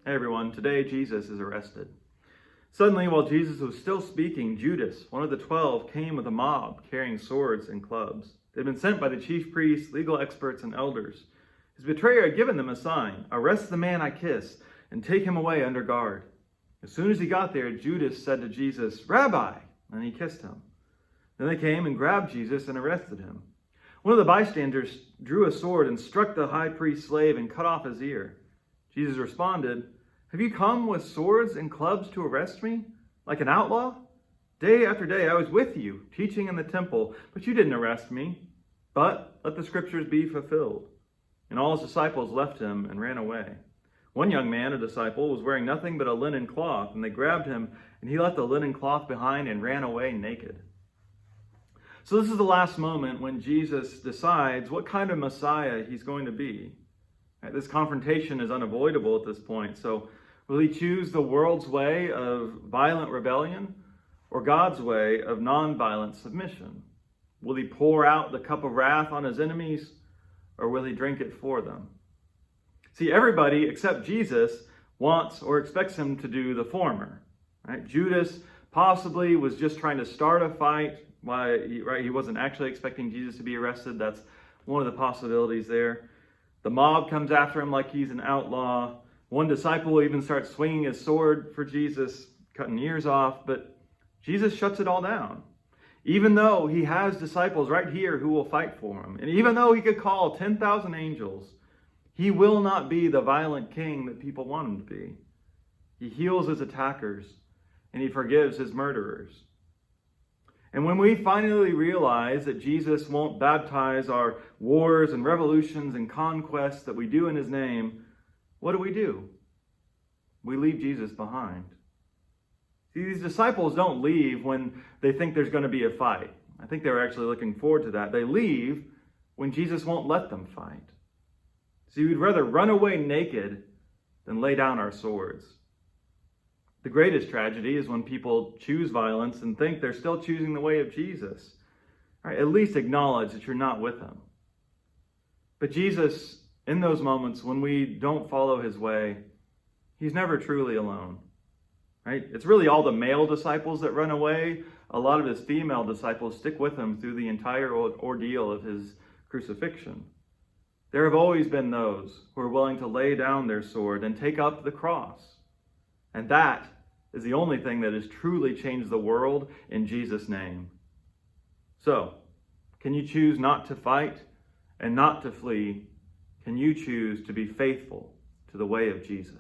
Hey everyone, today Jesus is arrested. Suddenly, while Jesus was still speaking, Judas, one of the 12, came with a mob carrying swords and clubs. They'd been sent by the chief priests, legal experts, and elders. His betrayer had given them a sign: "Arrest the man I kiss and take him away under guard." As soon as he got there, Judas said to Jesus, "Rabbi," and he kissed him. Then they came and grabbed Jesus and arrested him. One of the bystanders drew a sword and struck the high priest's slave and cut off his ear. Jesus responded, "Have you come with swords and clubs to arrest me, like an outlaw? Day after day I was with you, teaching in the temple, but you didn't arrest me. But let the scriptures be fulfilled." And all his disciples left him and ran away. One young man, a disciple, was wearing nothing but a linen cloth, and they grabbed him, and he left the linen cloth behind and ran away naked. So this is the last moment when Jesus decides what kind of Messiah he's going to be. This confrontation is unavoidable at this point. So will he choose the world's way of violent rebellion or God's way of nonviolent submission? Will he pour out the cup of wrath on his enemies, or will he drink it for them? See, everybody except Jesus wants or expects him to do the former. Right? Judas possibly was just trying to start a fight. He wasn't actually expecting Jesus to be arrested. That's one of the possibilities there. The mob comes after him like he's an outlaw. One disciple even starts swinging his sword for Jesus, cutting ears off, but Jesus shuts it all down. Even though he has disciples right here who will fight for him, and even though he could call 10,000 angels, he will not be the violent king that people want him to be. He heals his attackers, and he forgives his murderers. And when we finally realize that Jesus won't baptize our wars and revolutions and conquests that we do in his name, what do? We leave Jesus behind. See, these disciples don't leave when they think there's going to be a fight. I think they were actually looking forward to that. They leave when Jesus won't let them fight. See, we'd rather run away naked than lay down our swords. The greatest tragedy is when people choose violence and think they're still choosing the way of Jesus. All right, at least acknowledge that you're not with him. But Jesus, in those moments when we don't follow his way, he's never truly alone. Right? It's really all the male disciples that run away. A lot of his female disciples stick with him through the entire ordeal of his crucifixion. There have always been those who are willing to lay down their sword and take up the cross. And that is the only thing that has truly changed the world in Jesus' name. So, can you choose not to fight and not to flee? Can you choose to be faithful to the way of Jesus?